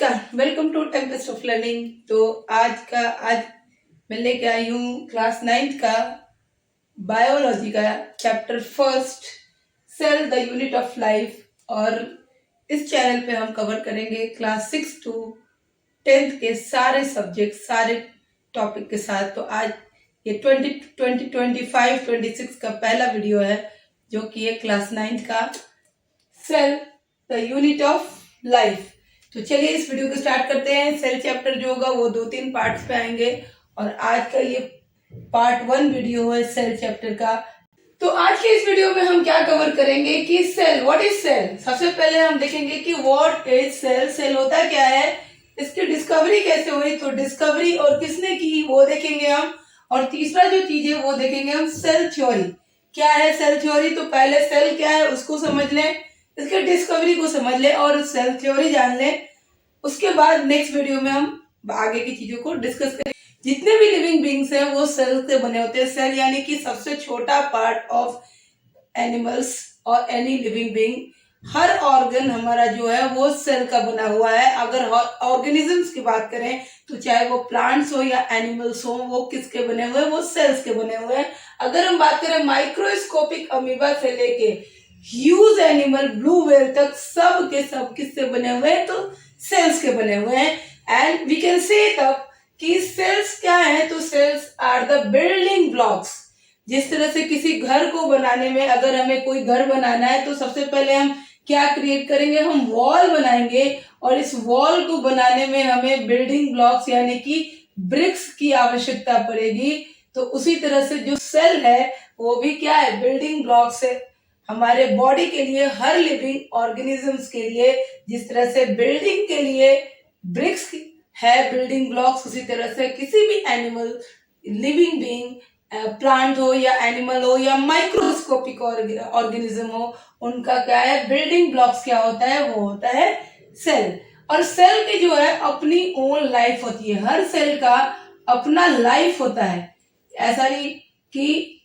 नमस्कार, welcome to Tempest of Learning. तो आज मैं लेके आई हूँ क्लास 9th का बायोलॉजी का chapter first, cell the unit of life. और इस चैनल पे हम कवर करेंगे क्लास 6 to 10th के सारे सब्जेक्ट, सारे टॉपिक के साथ। तो आज ये 2025-26 का पहला वीडियो है जो कि है क्लास 9th का cell the unit of life. तो चलिए इस वीडियो को स्टार्ट करते हैं। सेल चैप्टर जो होगा वो 2-3 पार्ट्स पे आएंगे और आज का ये पार्ट 1 वीडियो है सेल चैप्टर का। तो आज के इस वीडियो में हम क्या कवर करेंगे कि सेल, व्हाट इज सेल। सबसे पहले हम देखेंगे कि व्हाट इज सेल, सेल होता क्या है, इसकी डिस्कवरी कैसे हुई, तो डिस्कवरी और किसने की वो देखेंगे हम। और तीसरा जो चीज है वो देखेंगे हम सेल थ्योरी। क्या है सेल थ्योरी, तो पहले सेल क्या है उसको समझ लें, इसके डिस्कवरी को समझ ले और सेल थ्योरी जान ले। उसके बाद नेक्स्ट वीडियो में हम आगे की चीजों को डिस्कस करें। जितने भी लिविंग बींग्स हैं वो सेल से बने होते हैं। सेल यानी कि सबसे छोटा पार्ट ऑफ एनिमल्स और एनी लिविंग बींग। हर ऑर्गन हमारा जो है वो सेल का बना हुआ है। अगर ऑर्गेनिजम्स की बात करें तो चाहे वो प्लांट्स हो या एनिमल्स हो, वो किसके बने हुए हैं, वो सेल्स के बने हुए हैं। अगर हम बात करें माइक्रोस्कोपिक अमीबा से लेके ह्यूज एनिमल ब्लू व्हेल तक, सब के सब किससे बने हुए हैं, तो सेल्स के बने हुए हैं। एंड वी कैन से तब कि सेल्स क्या है, तो cells are the building blocks. जिस तरह से किसी घर को बनाने में, अगर हमें कोई घर बनाना है तो सबसे पहले हम क्या क्रिएट करेंगे, हम वॉल बनाएंगे। और इस वॉल को बनाने में हमें बिल्डिंग ब्लॉक्स यानी कि ब्रिक्स की आवश्यकता पड़ेगी। तो उसी तरह से जो सेल है वो भी क्या है, बिल्डिंग ब्लॉक्स है हमारे बॉडी के लिए, हर लिविंग ऑर्गेनिजम्स के लिए। जिस तरह से बिल्डिंग के लिए ब्रिक्स है बिल्डिंग ब्लॉक्स, उसी तरह से किसी भी एनिमल, लिविंग बीइंग, प्लांट हो या एनिमल हो या माइक्रोस्कोपिक ऑर्गेनिज्म हो, उनका क्या है, बिल्डिंग ब्लॉक्स क्या होता है, वो होता है सेल। और सेल की जो है अपनी ओन लाइफ होती है। हर सेल का अपना लाइफ होता है। ऐसा नहीं कि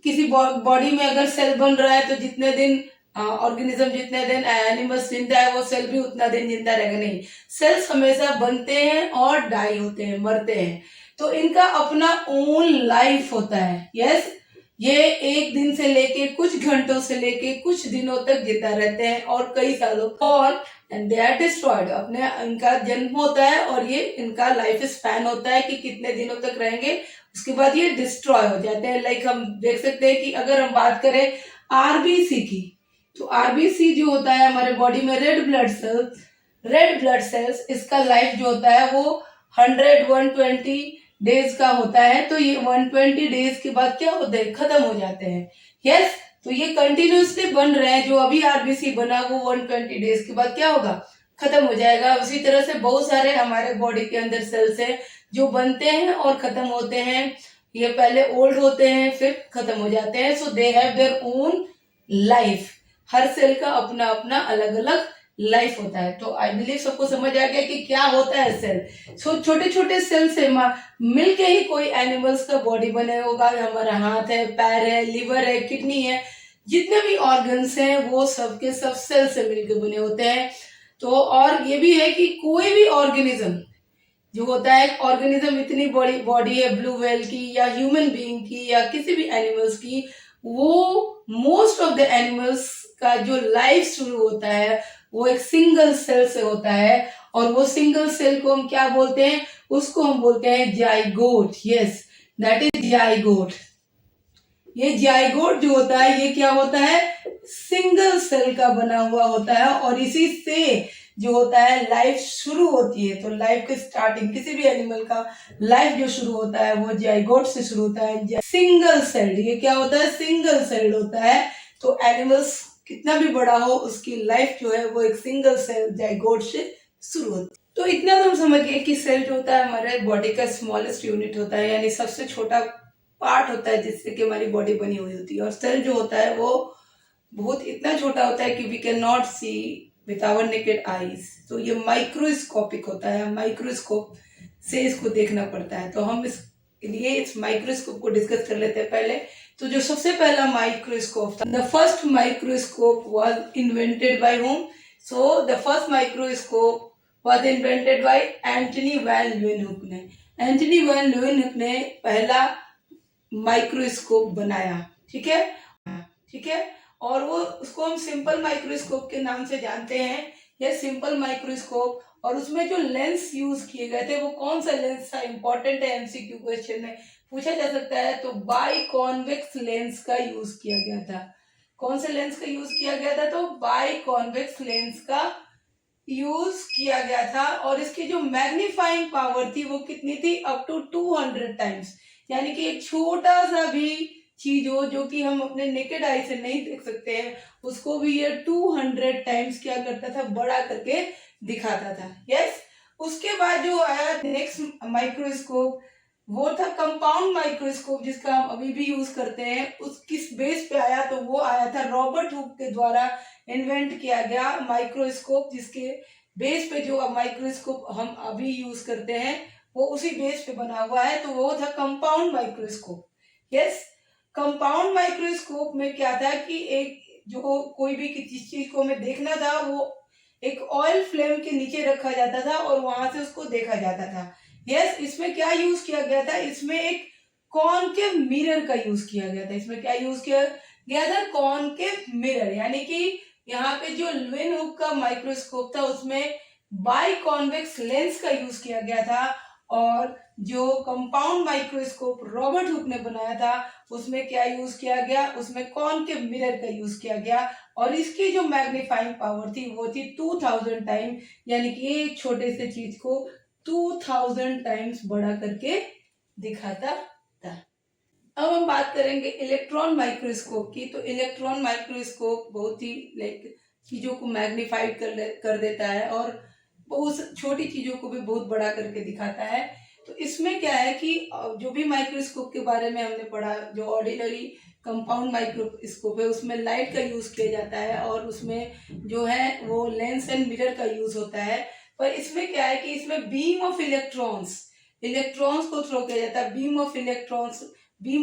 किसी बॉडी में अगर सेल बन रहा है तो जितने दिन ऑर्गेनिज्म, जितने दिन एनिमल्स जिंदा है, वो सेल भी उतना दिन जिंदा रहेगा, नहीं। सेल्स हमेशा बनते हैं और डाई होते हैं, मरते हैं। तो इनका अपना ओन लाइफ होता है। यस, ये एक दिन से लेके कुछ घंटों से लेके कुछ दिनों तक जिंदा रहते हैं और कई सालों और एंड दे आर डिस्ट्रॉयड। अपने इनका जन्म होता है और ये इनका लाइफ स्पैन होता है कि कितने दिनों तक रहेंगे, उसके बाद ये डिस्ट्रॉय हो जाते हैं। लाइक हम देख सकते हैं कि अगर हम बात करें आरबीसी की, तो आरबीसी जो होता है हमारे बॉडी में रेड ब्लड सेल्स, इसका लाइफ जो होता है वो 100-120 डेज का होता है। तो ये 120 डेज के बाद क्या होता है, खत्म हो जाते हैं। यस, तो ये कंटिन्यूसली बन रहे हैं। जो अभी आरबीसी बना वो 120 डेज के बाद क्या होगा, खत्म हो जाएगा। उसी तरह से बहुत सारे हमारे बॉडी के अंदर सेल्स हैं जो बनते हैं और खत्म होते हैं। ये पहले ओल्ड होते हैं फिर खत्म हो जाते हैं। So they have their own life. हर सेल का अपना अपना अलग अलग लाइफ होता है। तो आई बिलीव सबको समझ आ गया कि क्या होता है सेल। सो छोटे छोटे सेल से मिलके ही कोई एनिमल्स का बॉडी बने होगा। हमारा हाथ है, पैर है, लिवर है, किडनी है, जितने भी ऑर्गन्स हैं वो सबके सब सेल से मिलके बने होते हैं। तो और ये भी है कि कोई भी ऑर्गेनिज्म जो होता है, ऑर्गेनिज्म इतनी बड़ी बॉडी है ब्लू व्हेल की या ह्यूमन बीइंग की या किसी भी एनिमल्स की, वो मोस्ट ऑफ द एनिमल्स का जो लाइफ शुरू होता है वो एक सिंगल सेल से होता है। और वो सिंगल सेल को हम क्या बोलते हैं, उसको हम बोलते हैं zygote. Yes, that is zygote. ये जाइगोट जो होता है ये क्या होता है, सिंगल सेल का बना हुआ होता है। और इसी से जो होता है लाइफ शुरू होती है। तो लाइफ की स्टार्टिंग, किसी भी एनिमल का लाइफ जो शुरू होता है वो जाइगोट से शुरू होता है। सिंगल सेल, ये क्या होता है, सिंगल सेल होता है। तो एनिमल्स कितना भी बड़ा हो उसकी लाइफ जो है वो एक सिंगल सेल जाइगोट से शुरू होती है। तो इतना तो हम समझ गए कि सेल जो होता है हमारे बॉडी का स्मॉलेस्ट यूनिट होता है, यानी सबसे छोटा पार्ट होता है जिससे कि हमारी बॉडी बनी हुई होती है। और सेल जो होता है वो बहुत इतना छोटा होता है कि we can not see with our naked eyes. तो ये माइक्रोस्कोपिक होता है, माइक्रोस्कोप से इसको देखना पड़ता है। तो हम इसके लिए इस माइक्रोस्कोप को डिस्कस कर लेते हैं पहले। तो जो सबसे पहला माइक्रोस्कोप था, the first microscope was invented by whom? So the first microscope was invented by Antonie van Leeuwenhoek ने। एंटनी वैन ल्यूवेनहुक ने पहला माइक्रोस्कोप बनाया, ठीक है, ठीक है। और वो उसको हम सिंपल माइक्रोस्कोप के नाम से जानते हैं, यह सिंपल माइक्रोस्कोप। और उसमें जो लेंस यूज किए गए थे वो कौन सा लेंस था, इंपॉर्टेंट है, एमसीक्यू क्वेश्चन में पूछा जा सकता है। तो बाई कॉन्वेक्स लेंस का यूज किया गया था। कौन से लेंस का यूज किया गया था, तो बाई कॉन्वेक्स लेंस का यूज किया गया था। और इसकी जो मैग्नीफाइंग पावर थी वो कितनी थी, अप टू 200 टाइम्स। यानी कि एक छोटा सा भी चीज हो जो कि हम अपने नेकेड आई से नहीं देख सकते हैं, उसको भी ये 200 टाइम्स क्या करता था, बड़ा करके दिखाता था। यस। उसके बाद जो आया नेक्स्ट माइक्रोस्कोप, वो था कंपाउंड माइक्रोस्कोप, जिसका हम अभी भी यूज करते हैं। उस किस बेस पे आया, तो वो आया था रॉबर्ट हुक के द्वारा इन्वेंट किया गया माइक्रोस्कोप, जिसके बेस पे जो माइक्रोस्कोप हम अभी यूज करते हैं वो उसी बेस पे बना हुआ है। तो वो था compound microscope. Yes. Compound microscope में क्या था कि एक जो कोई भी किसी चीज को हमें देखना था वो एक ऑयल फ्लेम के नीचे रखा जाता था और वहां से उसको देखा जाता था। यस। इसमें क्या यूज किया गया था, इसमें एक कॉनकेव मिरर का यूज किया गया था। इसमें क्या यूज किया गया था, कॉनकेव मिरर। यानी कि यहाँ पे जो ल्यूवेनहुक का माइक्रोस्कोप था उसमें बाई कॉन्वेक्स लेंस का यूज किया गया था। और जो कंपाउंड माइक्रोस्कोप रॉबर्ट हुक ने बनाया था उसमें क्या यूज किया गया, उसमें कॉनकेव मिरर का यूज किया गया। और इसकी जो मैग्नीफाइंग पावर थी वो थी 2000 टाइम। यानी कि एक छोटे से चीज को 2000 टाइम्स बड़ा करके दिखाता था। अब हम बात करेंगे इलेक्ट्रॉन माइक्रोस्कोप की। तो इलेक्ट्रॉन माइक्रोस्कोप बहुत ही लाइक चीजों को मैग्नीफाइड कर देता है और बहुत छोटी चीजों को भी बहुत बड़ा करके दिखाता है। तो इसमें क्या है कि जो भी माइक्रोस्कोप के बारे में हमने पढ़ा, जो ऑर्डिनरी कंपाउंड माइक्रोस्कोप है उसमें लाइट का यूज किया जाता है और उसमें जो है वो लेंस एंड मिरर का यूज होता है। पर इसमें क्या है कि इसमें बीम ऑफ इलेक्ट्रॉन्स को थ्रो किया जाता है। बीम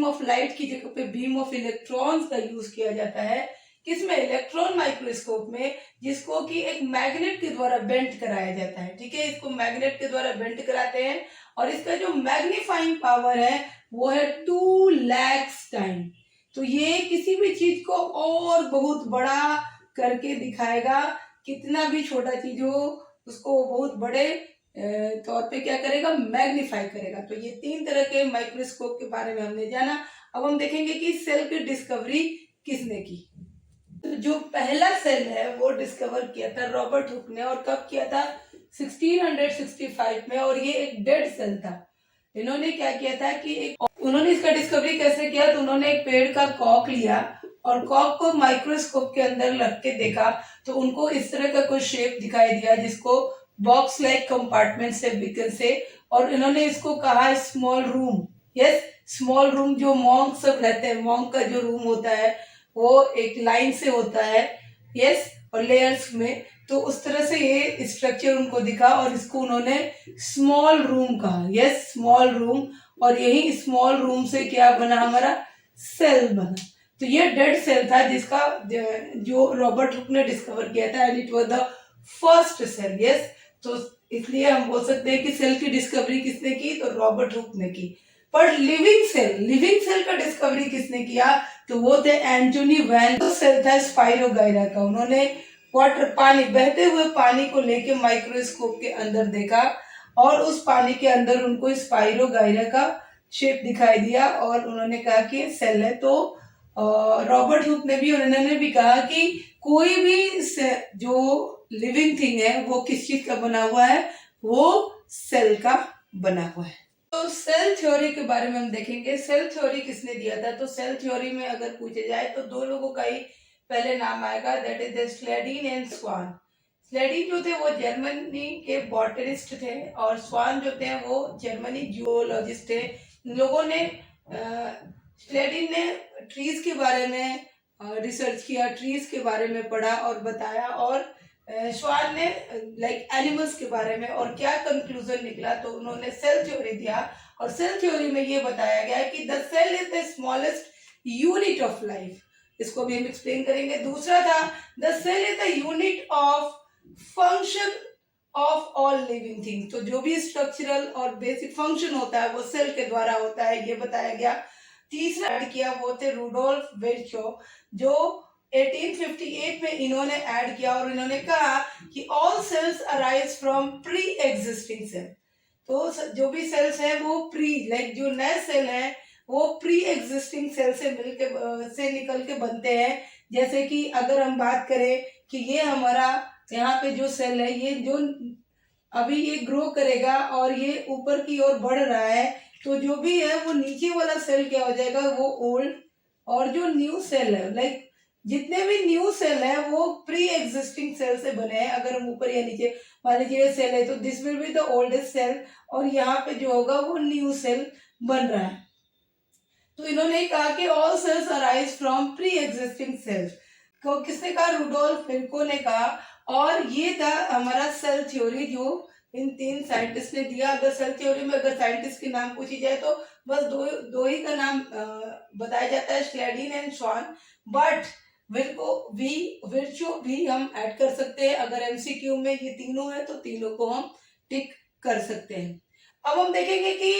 ऑफ लाइट की जगह पे बीम ऑफ इलेक्ट्रॉन्स का यूज किया जाता है। किसमें, इलेक्ट्रॉन माइक्रोस्कोप में, जिसको कि एक मैग्नेट के द्वारा बेंट कराया जाता है। ठीक है, इसको मैग्नेट के द्वारा बेंट कराते हैं और इसका जो मैग्नीफाइंग पावर है वो है 2 लाख टाइम। तो ये किसी भी चीज को और बहुत बड़ा करके दिखाएगा। कितना भी छोटा चीज हो उसको बहुत बड़े तौर पे क्या करेगा, मैग्नीफाई करेगा। तो ये 3 तरह के माइक्रोस्कोप के बारे में हमने जाना। अब हम देखेंगे कि सेल की डिस्कवरी किसने की। तो जो पहला सेल है वो डिस्कवर किया था रॉबर्ट हुक ने। और कब किया था, 1665 में। और ये एक डेड सेल था। इन्होंने क्या किया था कि उन्होंने इसका डिस्कवरी कैसे किया, तो उन्होंने एक पेड़ का कॉक लिया और कॉक को माइक्रोस्कोप के अंदर रख के देखा तो उनको इस तरह का कोई शेप दिखाई दिया जिसको बॉक्स लाइक कंपार्टमेंट से बिकन से। और इन्होंने इसको कहा small room. Yes, small room. जो मॉन्क सब रहते हैं, मॉन्क का जो रूम होता है वो एक लाइन से होता है। यस, और लेयर्स में। तो उस तरह से ये स्ट्रक्चर उनको दिखा और इसको उन्होंने स्मॉल रूम कहा। Yes, small room. और यही स्मॉल रूम से क्या बना, हमारा सेल बना। तो ये डेड सेल था जिसका जो रॉबर्ट हुक ने डिस्कवर किया था and it was the first cell. Yes, तो इसलिए हम बोल सकते हैं कि सेल की डिस्कवरी किसने की, तो रॉबर्ट हुक ने की। पर लिविंग सेल का डिस्कवरी किसने किया, तो वो थे एंटोनी वैन। तो सेल था स्पाइरोगाइरा का। उन्होंने वाटर, पानी, बहते हुए पानी को लेके माइक्रोस्कोप के अंदर देखा और उस पानी के अंदर उनको स्पाइरोगाइरा का शेप दिखाई दिया और उन्होंने कहा कि सेल है। तो रॉबर्ट हुक ने भी, उन्होंने भी कहा कि कोई भी जो लिविंग थिंग है वो किस चीज का बना हुआ है, वो सेल का बना हुआ है। तो सेल थ्योरी के बारे में हम देखेंगे। सेल थ्योरी किसने दिया था, तो सेल थ्योरी में अगर पूछे जाए तो 2 लोगों का ही पहले नाम आएगा, दैट इज स्लेडिन एंड स्वान। स्लेडिन जो थे वो जर्मनी के बॉटनिस्ट थे और स्वान जो थे वो जर्मनी जूलॉजिस्ट थे। इन लोगों ने स्लेडिन ने ट्रीज के बारे में रिसर्च किया, ट्रीज के बारे में पढ़ा और बताया, और स्वान ने लाइक एनिमल्स के बारे में। और क्या कंक्लूजन निकला, तो उन्होंने सेल थ्योरी दिया। और सेल थ्योरी में ये बताया गया कि the cell is the smallest unit of life. इसको भी हम एक्सप्लेन करेंगे। दूसरा था the cell is the unit of function of all living things. तो जो भी स्ट्रक्चरल और बेसिक फंक्शन होता है वो सेल के द्वारा होता है, ये बताया गया। तीसरा ऐड किया वो थे रूडोल्फ विर्चो, जो 1858 में इन्होंने ऐड किया और इन्होंने कहा कि all cells arise from pre existing cell. तो जो भी सेल्स है वो प्री, लाइक जो नए सेल है वो प्री एग्जिस्टिंग सेल से मिलके से निकल के बनते हैं। जैसे कि अगर हम बात करें कि ये हमारा यहाँ पे जो सेल है, ये जो अभी ये ग्रो करेगा और ये ऊपर की ओर बढ़ रहा है, तो जो भी है वो नीचे वाला सेल क्या हो जाएगा, वो ओल्ड, और जो न्यू सेल है, लाइक जितने भी न्यू सेल है वो प्री एग्जिस्टिंग सेल से बने हैं। अगर हम ऊपर या नीचे मान लीजिए सेल है तो this will be the oldest cell, और यहाँ पे जो होगा वो न्यू सेल बन रहा है। तो इन्होंने कहा कि all cells arise from pre existing cells, को किसने कहा, रूडोल्फ विर्को ने कहा। और ये था हमारा सेल थ्योरी जो इन तीन साइंटिस्ट ने दिया। अगर सेल थ्योरी में अगर साइंटिस्ट के नाम पूछी जाए तो बस दो ही का नाम बताया जाता है, स्लेडिन एंड श्वान, बट विर्चो भी हम ऐड कर सकते हैं। अगर एमसीक्यू में ये तीनों है तो तीनों को हम टिक कर सकते हैं। अब हम देखेंगे कि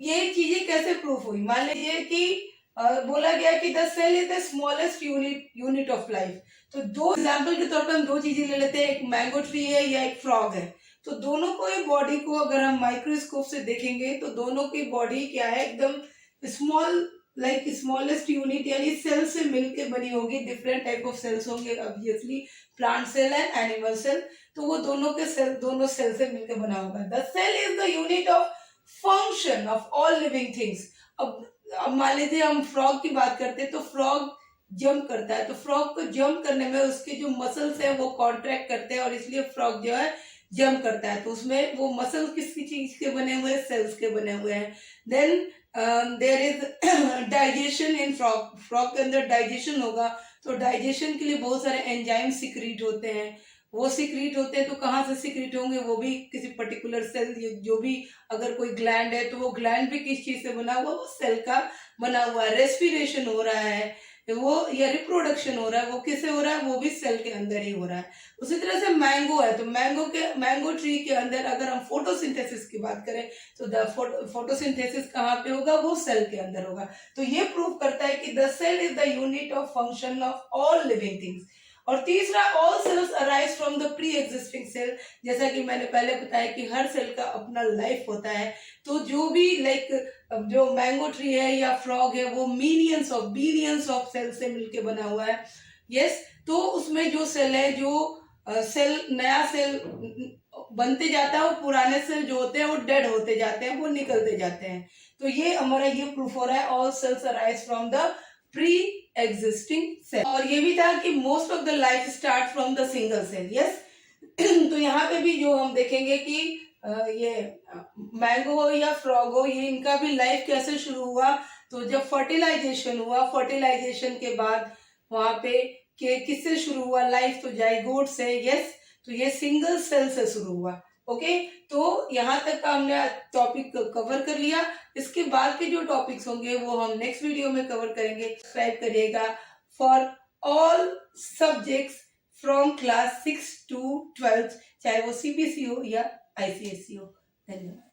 ये चीजें कैसे प्रूफ हुई। मान लीजिए कि बोला गया कि the cell is the smallest unit of life. तो दो एग्जाम्पल के तौर पर हम दो चीजें ले लेते हैं, एक मैंगो ट्री है या एक फ्रॉग है। तो दोनों को ये बॉडी को अगर हम माइक्रोस्कोप से देखेंगे तो दोनों की बॉडी क्या है, एकदम स्मॉल, लाइक स्मॉलेस्ट यूनिट, यानी सेल से मिलकर बनी होगी। डिफरेंट टाइप ऑफ सेल्स होंगे obviously, plant cell and animal cell, तो वो दोनों के सेल, दोनों सेल से मिलकर बना होगा। The cell is the unit of function of all living things. अब मान लीजिए हम फ्रॉग की बात करते हैं, तो फ्रॉग जंप करता है, तो फ्रॉग को जंप करने में उसके जो मसल्स हैं वो कॉन्ट्रैक्ट करते हैं और इसलिए फ्रॉग जो है जंप करता है। तो उसमें वो मसल किसकी चीज के बने हुए हैं, सेल्स के बने हुए हैं। Then there is digestion in frog, frog के अंदर डाइजेशन होगा, तो डाइजेशन के लिए बहुत सारे एंजाइम सिक्रीट होते हैं। वो सिक्रीट होते हैं तो कहाँ से सिक्रीट होंगे, वो भी किसी पर्टिकुलर सेल, जो भी अगर कोई ग्लैंड है तो वो ग्लैंड भी किस चीज से बना हुआ, वो सेल का बना हुआ है। रेस्पिरेशन हो रहा है वो, या रिप्रोडक्शन हो रहा है वो किससे हो रहा है, वो भी सेल के अंदर ही हो रहा है। उसी तरह से मैंगो है, तो मैंगो ट्री के अंदर अगर हम फोटोसिंथेसिस की बात करें तो द फोटोसिंथेसिस कहाँ पे होगा, वो सेल के अंदर होगा। तो ये प्रूव करता है कि the cell is the unit of function of all living things. और तीसरा, all cells arise from the pre existing cell. जैसा कि मैंने पहले बताया कि हर सेल का अपना लाइफ होता है, तो जो भी लाइक जो मैंगो ट्री है या फ्रॉग है वो बिलियंस ऑफ सेल से मिलके बना हुआ है। यस, तो उसमें जो सेल है, जो सेल नया सेल बनते जाता है, वो पुराने सेल जो होते हैं वो डेड होते जाते हैं, वो निकलते जाते हैं। तो ये हमारा ये प्रूफ हो रहा है, all cells arise from the pre existing cell. और ये भी था कि most of the life start from the single cell. Yes, तो यहाँ पे भी जो हम देखेंगे कि ये मैंगो हो या फ्रॉग हो, ये इनका भी लाइफ कैसे शुरू हुआ, तो जब फर्टिलाइजेशन हुआ, फर्टिलाइजेशन के बाद वहां पे किससे शुरू हुआ लाइफ, तो जाइगोट से। यस, तो ये सिंगल सेल से शुरू हुआ। ओके, तो यहाँ तक का हमने टॉपिक कवर कर लिया। इसके बाद के जो टॉपिक्स होंगे वो हम नेक्स्ट वीडियो में कवर करेंगे। सब्सक्राइब करिएगा for all subjects from class 6 to 12, चाहे वो सीबीएसई हो या आईसीएसई हो। धन्यवाद।